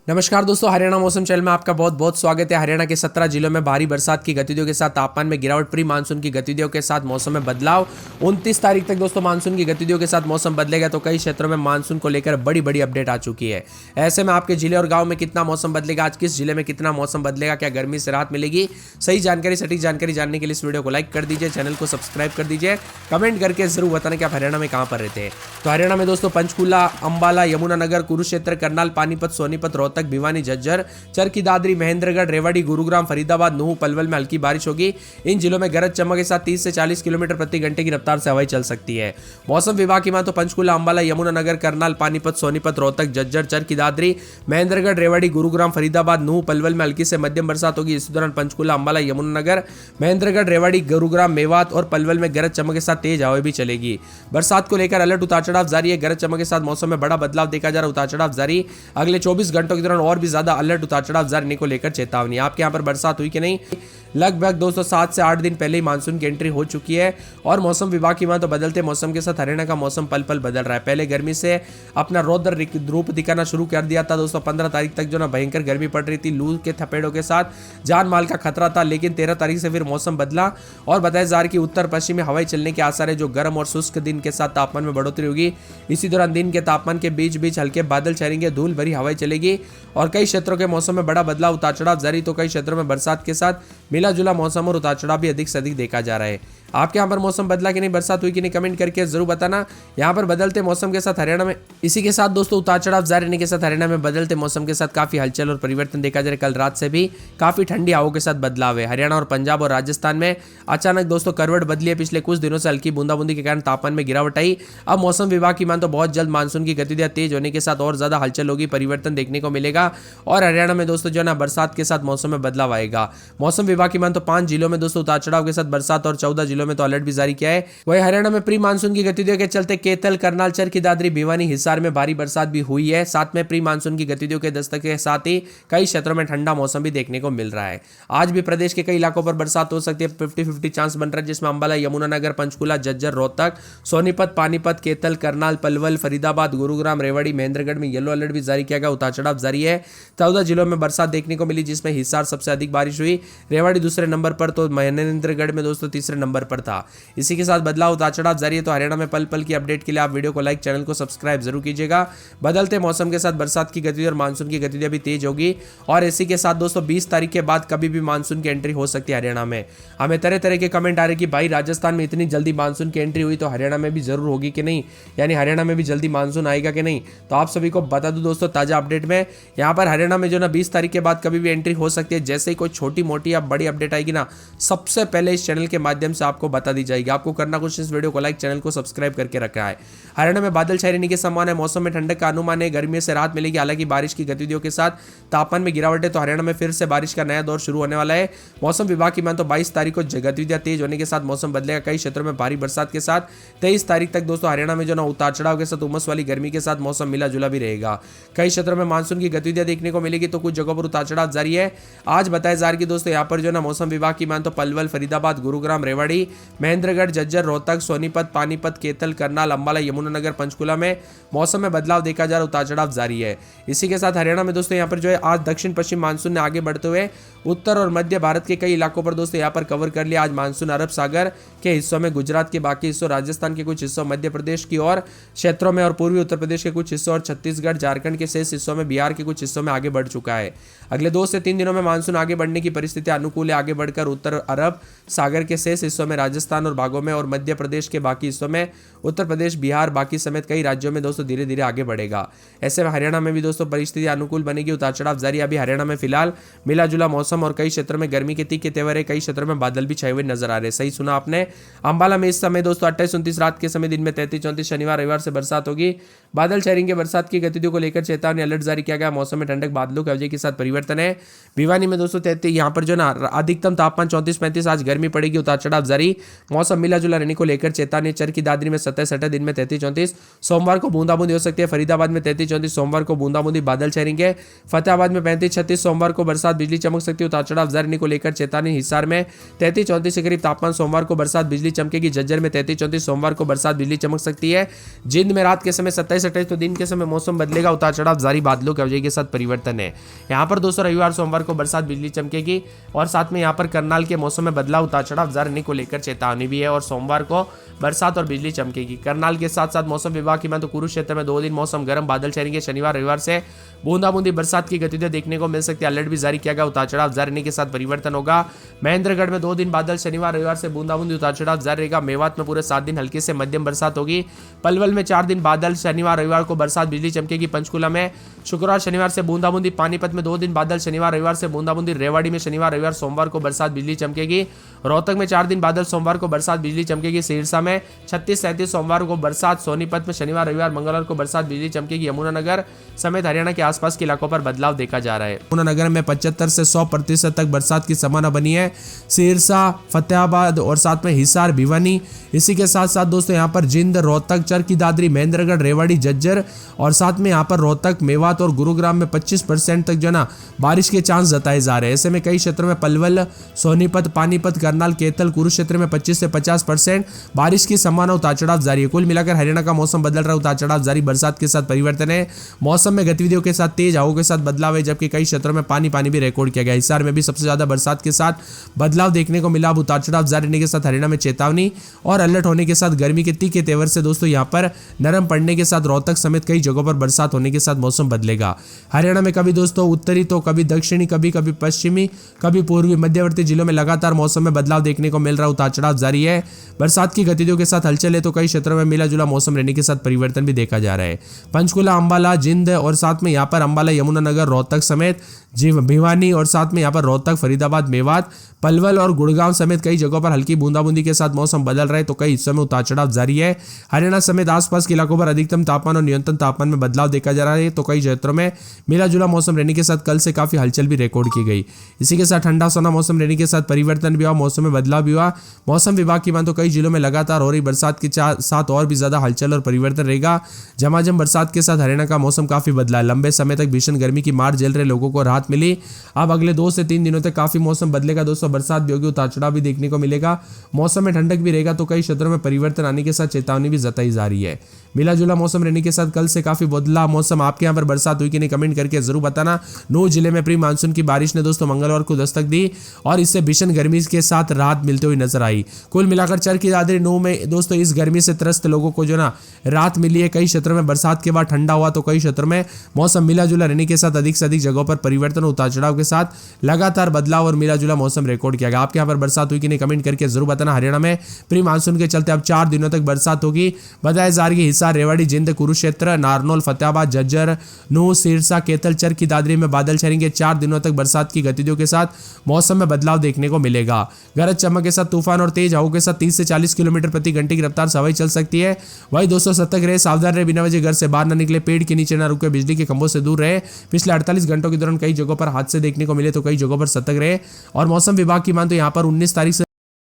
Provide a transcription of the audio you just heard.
नमस्कार दोस्तों, हरियाणा मौसम चैनल में आपका बहुत बहुत स्वागत है। हरियाणा के 17 जिलों में भारी बरसात की गतिविधियों के साथ तापमान में गिरावट, प्री मानसून की गतिविधियों के साथ मौसम में बदलाव। 29 तारीख तक दोस्तों मानसून की गतिविधियों के साथ मौसम बदलेगा, तो कई क्षेत्रों में मानसून को लेकर बड़ी बड़ी अपडेट आ चुकी है। ऐसे में आपके जिले और गाँव में कितना मौसम बदलेगा, आज किस जिले में कितना मौसम बदलेगा, क्या गर्मी से राहत मिलेगी, सही जानकारी सटीक जानकारी जानने के लिए इस वीडियो को लाइक कर दीजिए, चैनल को सब्सक्राइब कर दीजिए, कमेंट करके जरूर बताना कि आप हरियाणा में कहाँ पर रहते हैं। तो हरियाणा में दोस्तों पंचकूला, अंबाला, यमुनानगर, कुरुक्षेत्र, करनाल, पानीपत, सोनीपत, रोहतक, भिवानी, झज्जर, चरखी दादरी, महेंद्रगढ़, रेवाड़ी, गुरुग्राम, फरीदाबाद, नूह, पलवल में हल्की बारिश होगी। इन जिलों में गरज चमक के साथ 30 से 40 किलोमीटर प्रति घंटे की रफ्तार से हवाएं चल सकती है। मौसम विभाग की माने तो पंचकूला, अंबाला, यमुनानगर, करनाल, पानीपत, सोनीपत, रोहतक, झज्जर, चरखी दादरी, महेंद्रगढ़, रेवाड़ी, गुरुग्राम, फरीदाबाद, नूह, पलवल में हल्की से मध्यम बरसात होगी। इस दौरान पंचकूला, अंबाला, यमुनानगर, महेंद्रगढ़, रेवाड़ी, गुरुग्राम, मेवात और पलवल में गरज चमक के साथ तेज हवाएं भी चलेगी। बरसात को लेकर अलर्ट, उतार चढ़ाव जारी है। गरज चमक के साथ मौसम में बड़ा बदलाव देखा जा रहा है, उतार चढ़ाव जारी। अगले 24 घंटों के दौरान और भी ज्यादा अलर्ट, उतार चढ़ाव जारी को लेकर चेतावनी। आपके यहाँ पर बरसात हुई कि नहीं? लगभग 207 से 8 दिन पहले ही मानसून की एंट्री हो चुकी है और मौसम विभाग की माने तो बदलते मौसम के साथ हरियाणा का मौसम पल पल बदल रहा है। पहले गर्मी से अपना रौद्र रूप दिखाना शुरू कर दिया था दोस्तों। 15 तारीख तक जो ना भयंकर गर्मी पड़ रही थी, लू के थपेड़ों के साथ जान माल का खतरा था, लेकिन 13 तारीख से फिर मौसम बदला और बताया जा रहा है कि उत्तर पश्चिमी हवाएं चलने के आसार है, जो गर्म और शुष्क दिन के साथ तापमान में बढ़ोतरी होगी। इसी दौरान दिन के तापमान के बीच बीच हल्के बादल छाएंगे, धूल भरी हवाएं चलेगी और कई क्षेत्रों के मौसम में बड़ा बदलाव, उतार चढ़ाव जारी। तो कई क्षेत्रों में बरसात के साथ मिला जुला मौसम और उतार चढ़ाव भी अधिक से अधिक देखा जा रहा है। आपके यहाँ पर मौसम बदला कि नहीं, बरसात हुई कि नहीं, कमेंट करके जरूर बताना। यहाँ पर बदलते मौसम के साथ हरियाणा में इसी के साथ दोस्तों उतार चढ़ाव जारी रहने के साथ हरियाणा में बदलते मौसम के साथ काफी हलचल और परिवर्तन देखा जा रहा है। कल रात से भी काफी ठंडी हवाओं के साथ बदलाव है। हरियाणा और पंजाब और राजस्थान में अचानक दोस्तों करवट बदली है। पिछले कुछ दिनों से हल्की बूंदाबूंदी के कारण तापमान में गिरावट आई। अब मौसम विभाग की मान तो बहुत जल्द मानसून की गतिविधियां तेज होने के साथ और ज्यादा हलचल होगी, परिवर्तन देखने को मिलेगा और हरियाणा में दोस्तों जो ना बरसात के साथ मौसम में बदलाव आएगा। मौसम विभाग की मान तो 5 जिलों में दोस्तों उतार चढ़ाव के साथ बरसात और 14 जिलों में तो अलर्ट भी जारी किया है। वही हरियाणा में प्री मानसून की गतिविधियों के चलते केतल, करनाल, चरखी दादरी, भिवानी, हिसार में भारी बरसात भी हुई है। साथ में प्री मानसून की गतिविधियों के दस्तक के साथ ही कई क्षेत्रों में ठंडा मौसम भी देखने को मिल रहा है। आज भी प्रदेश के कई इलाकों पर बरसात हो सकती है। 50-50 चांस बन रहा है, जिसमें अंबाला, यमुनानगर, पंचकूला, झज्जर, रोहतक, सोनीपत, पानीपत, केतल, करनाल, पलवल, फरीदाबाद, गुरुग्राम, रेवाड़ी, महेंद्रगढ़ में येलो अलर्ट भी जारी किया गया। उतार चढ़ाव जारी है। 14 जिलों में बरसात देखने को मिली, जिसमें हिसार सबसे अधिक बारिश हुई, रेवाड़ी दूसरे नंबर पर तो महेंद्रगढ़ में दोस्तों तीसरे नंबर पर था। इसी के साथ बदलाव, उतार चढ़ाव जारी है। तो हरियाणा में पल पल की अपडेट के लिए आप वीडियो को लाइक, चैनल को सब्सक्राइब जरूर कीजिएगा। बदलते मौसम के साथ बरसात की गतिविधि और मानसून की गतिविधियां भी तेज होगी और इसी के साथ दोस्तों 20 तारीख के बाद कभी भी मानसून की एंट्री हो सकती है हरियाणा में। हमें तरह तरह के कमेंट आ रहे कि भाई राजस्थान में इतनी जल्दी मानसून की एंट्री हुई तो हरियाणा में भी जरूर होगी कि नहीं, यानी हरियाणा में भी जल्दी मानसून आएगा कि नहीं। तो आप सभी को बता दूं दोस्तों ताजा अपडेट में, यहाँ पर हरियाणा में जो ना 20 तारीख के बाद कभी भी एंट्री हो सकती है। जैसे ही कोई छोटी मोटी या बड़ी अपडेट आएगी ना, सबसे पहले इस चैनल के माध्यम से आपको बता दी जाएगी। आपको करना कुछ, इस वीडियो को लाइक, चैनल को सब्सक्राइब करके रखा है। हरियाणा में बादल छाए रहने की संभावना है। मौसम में ठंडक का अनुमान है, गर्मी से राहत मिलेगी। हालांकि बारिश की गतिविधियों के साथ तापमान में गिरावट है, तो हरियाणा में फिर से बारिश का नया दौर शुरू होने वाला है। मौसम विभाग की मान तो 22 तारीख को गतिविधियां तेज होने के साथ मौसम बदलेगा। कई क्षेत्रों में भारी बरसात के साथ 23 तारीख तक दोस्तों हरियाणा में जो ना उतार चढ़ाव के साथ उमस वाली गर्मी के साथ मौसम मिला जुला भी रहेगा। कई क्षेत्रों में मानसून की गतिविधियां देखने को मिलेगी, तो कुछ जगहों पर उतार चढ़ाव जारी है। आज बताया जा रहा है कि दोस्तों यहाँ पर जो ना मौसम विभाग की मान तो पलवल, फरीदाबाद, गुरुग्राम, रेवाड़ी, महेंद्रगढ़, झज्जर, रोहतक, सोनीपत, पानीपत, केतल, करनाल, अंबाला, यमुनानगर, पंचकूला में मौसम में बदलाव देखा जा रहा है, उतार चढ़ाव जारी है। इसी के साथ हरियाणा में दोस्तों यहाँ पर जो है आज दक्षिण पश्चिम मानसून ने आगे बढ़ते हुए उत्तर और मध्य भारत के कई इलाकों पर दोस्तों यहाँ पर कवर कर लिया। आज मानसून अरब सागर के हिस्सों में, गुजरात के बाकी हिस्सों, राजस्थान के कुछ हिस्सों, मध्य प्रदेश की और क्षेत्रों में और पूर्वी उत्तर प्रदेश के कुछ हिस्सों और छत्तीसगढ़, झारखंड के शेष हिस्सों में, बिहार के कुछ हिस्सों में आगे बढ़ चुका है। अगले 2 से 3 दिनों में मानसून आगे बढ़ने की परिस्थिति अनुकूल है। आगे बढ़कर उत्तर अरब सागर के शेष हिस्सों में, राजस्थान और भागों में और मध्य प्रदेश के बाकी हिस्सों में, उत्तर प्रदेश, बिहार बाकी समेत कई राज्यों में दोस्तों धीरे धीरे आगे बढ़ेगा। ऐसे में हरियाणा में भी दोस्तों परिस्थिति अनुकूल बनेगी, उतार चढ़ाव जारी। अभी हरियाणा में फिलहाल मिला जुला मौसम और कई क्षेत्रों में गर्मी के तीखे तेवर है। कई क्षेत्रों में बादल भी छाए हुए नजर आ रहे हैं। सही सुना आपने। अंबाला में इस समय दोस्तों 28-29 रात के समय, दिन में 33-34, शनिवार रविवार से बरसात होगी। बादल छाएंगे। बरसात की गतिविधियों को लेकर चेतावनी, अलर्ट जारी किया गया। मौसम में ठंडक, बादलों के वजह के साथ परिवर्तन है। भिवानी में दोस्तों 33, यहाँ पर जो ना अधिकतम तापमान 34-35, आज गर्मी पड़ेगी, उतार चढ़ाव जारी। जारी। मौसम मिला जुला रहने को लेकर चेतावनी। चरखी दादरी में 27-28, दिन में 33-34। सोमवार को बूंदाबूंदी हो सकती है। फरीदाबाद में 33-34 सोमवार को बूंदाबूंदी, बादल छाएंगे। फतेहाबाद में 35-36 सोमवार को बरसात, बिजली चमक सकती है। उतार चढ़ाव जारी को लेकर चेतावनी। हिसार में 33-34 के करीब तापमान, सोमवार को बरसात, बिजली चमकेगी। जज्जर में 33-34 सोमवार को बरसात, बिजली चमक सकती है। जिंद में रात के समय 27-28, तो दिन के समय मौसम बदलेगा। उतार चढ़ाव जारी, बादलों की आवाजाही के साथ परिवर्तन है। यहाँ पर दोस्तों रविवार सोमवार को बरसात, बिजली चमकेगी और साथ में यहाँ पर करनाल के मौसम में बदलाव, उतार चढ़ाव जारी को लेकर चेतावनी भी है। और सोमवार को बरसात और बिजली चमकेगी। करनाल के साथ साथ मौसम विभाग की माने तो कुरुक्षेत्र में 2 दिन मौसम गर्म, बादल छाएंगे। शनिवार रविवार से बूंदाबूंदी बरसात की गतिविधियां देखने को मिल सकती है। अलर्ट भी जारी किया गया। उतार चढ़ाव जारी के साथ परिवर्तन होगा। महेंद्रगढ़ में 2 दिन बादल, शनिवार रविवार से बूंदाबूंदी, उतार चढ़ाव जारी रहेगा। मेवात में पूरे 7 दिन हल्की से मध्यम बरसात होगी। पलवल में 4 दिन बादल, शनिवार रविवार को बरसात, बिजली चमकेगी। पंचकुला में शुक्रवार शनिवार से बूंदाबूंदी। पानीपत में 2 दिन बादल, शनिवार रविवार से बूंदाबूंदी। रेवाड़ी में शनिवार रविवार सोमवार को बरसात, बिजली चमकेगी। रोहतक में 4 दिन बादल, सोमवार को बरसात, बिजली चमकेगी। सिरसा में 36-37 सोमवार को बरसात। सोनीपत में शनिवार रविवार मंगलवार को बरसात, बिजली चमकेगी। यमुनानगर समेत हरियाणा के आसपास के इलाकों पर बदलाव देखा जा रहा है। यमुनानगर में 75 से 100% तक बरसात की संभावना बनी है। सिरसा, फतेहाबाद और साथ में हिसार, भिवानी, इसी के साथ साथ दोस्तों यहाँ पर जिंद, रोहतक, चरखी दादरी, महेंद्रगढ़, रेवाड़ी, जज्जर और साथ में यहाँ पर रोहतक, मेवात और गुरुग्राम में 25% तक जो ना बारिश के चांस जताए जा रहे हैं। ऐसे में कई क्षेत्रों में पलवल, सोनीपत, पानीपत, करनाल, केतल, कुरुक्षेत्र में 25 से 50% बारिश की संभावना, उतार चढ़ाव जारी है। कुल मिलाकर हरियाणा का मौसम बदल रहा है। उतार चढ़ाव जारी, बरसात के साथ परिवर्तन है। मौसम में गतिविधियों के साथ तेज हवाओं के साथ बदलाव है, जबकि कई क्षेत्रों में पानी भी रिकॉर्ड किया गया। हिसार में भी सबसे ज्यादा बरसात के साथ बदलाव देखने को मिला। अब उतार चढ़ाव जारी रहने के साथ हरियाणा में चेतावनी और अलर्ट होने के साथ गर्मी के तीखे तेवर से दोस्तों यहाँ पर नरम पड़ने के साथ रोहतक समेत कई जगहों पर बरसात होने के साथ मौसम बदलेगा। हरियाणा में कभी दोस्तों उत्तरी तो कभी दक्षिणी, कभी कभी पश्चिमी, कभी पूर्वी, मध्यवर्ती जिलों में लगातार मौसम में बदलाव देखने को मिल रहा है। उतार चढ़ाव जारी है। बरसात की गतिविधियों के साथ हलचल है, तो कई क्षेत्रों में मिला जुला मौसम रहने के साथ परिवर्तन भी देखा जा रहा है। पंचकुला, अंबाला, जिंद और साथ में यहाँ पर अंबाला, यमुनानगर, रोहतक समेत भिवानी और साथ में यहाँ पर रोहतक, फरीदाबाद, मेवात, पलवल और गुड़गांव समेत कई जगहों पर हल्की बूंदाबूंदी के साथ मौसम बदल रहा है, तो कई हिस्सों में उतार चढ़ाव जारी है। हरियाणा समेत आसपास के इलाकों पर अधिकतम तापमान और न्यूनतम तापमान में बदलाव देखा जा रहा है, तो कई क्षेत्रों में मिला जुला मौसम रहने के साथ कल से काफी हलचल भी रिकॉर्ड की गई। इसी के साथ ठंडा सोना मौसम रहने के साथ परिवर्तन भी हुआ, मौसम में बदलाव भी हुआ। मौसम विभाग की माने तो कई जिलों में लगातार हो रही बरसात के साथ और भी ज्यादा हलचल और परिवर्तन रहेगा। झमाझम बरसात के साथ हरियाणा का मौसम काफी बदला है। लंबे समय तक भीषण गर्मी की मार झेल रहे लोगों को राहत मिली। अब अगले 2 से 3 दिनों तक काफी मौसम बदलेगा दोस्तों। बरसात भी होगी, उतार चढ़ाव भी देखने को मिलेगा। मौसम में ठंडक भी रहेगा, तो कई क्षेत्रों में परिवर्तन आने के साथ चेतावनी भी जताई जा रही है। मिला जुला मौसम रहने के साथ कल से काफी बदला मौसम। आपके यहाँ पर बरसात हुई कि नहीं, कमेंट करके जरूर बताना। 9 जिले में प्री मानसून की बारिश ने दोस्तों मंगलवार को दस्तक दी और इससे भीषण गर्मी के साथ राहत मिलते हुए नजर आई। कुल मिलाकर चरखी दादरी 9 में दोस्तों इस गर्मी से त्रस्त लोगों को जो ना राहत मिली है। कई क्षेत्रों में बरसात के बाद ठंडा हुआ, तो कई क्षेत्रों में मौसम मिला जुला रहने के साथ अधिक से अधिक जगहों पर परिवर्तन, उतार चढ़ाव के साथ लगातार बदलाव और मिला जुला मौसम रिकॉर्ड किया गया। आपके यहाँ पर बरसात हुई कि नहीं, कमेंट करके जरूर बताना। हरियाणा में प्री मानसून के चलते अब 4 दिनों तक बरसात होगी। बताया जा रही है हिसार, रेवाड़ी, जिंद, कुरुक्षेत्र, नारनौल, फतेहाबाद, जज्जर, नूह, सिरसा, केतल, चरखी दादरी में बादल छाएंगे। 4 दिनों तक बरसात की गतिविधियों के साथ मौसम में बदलाव देखने को मिलेगा। गरज चमक के साथ तूफान और तेज हवाओं के साथ 30 से 40 किलोमीटर प्रति घंटे की रफ्तार से हवाएं चल सकती है। वही दोस्तों सतर्क रहे, सावधान रहे, बिना वजह घर से बाहर न निकले, पेड़ के नीचे न रुके, बिजली के खंभों से दूर रहे। पिछले 48 घंटों के दौरान कई जगहों पर हादसे देखने को मिले, तो कई जगहों पर सतर्क रहे। और मौसम विभाग की मान तो यहाँ पर 19 तारीख से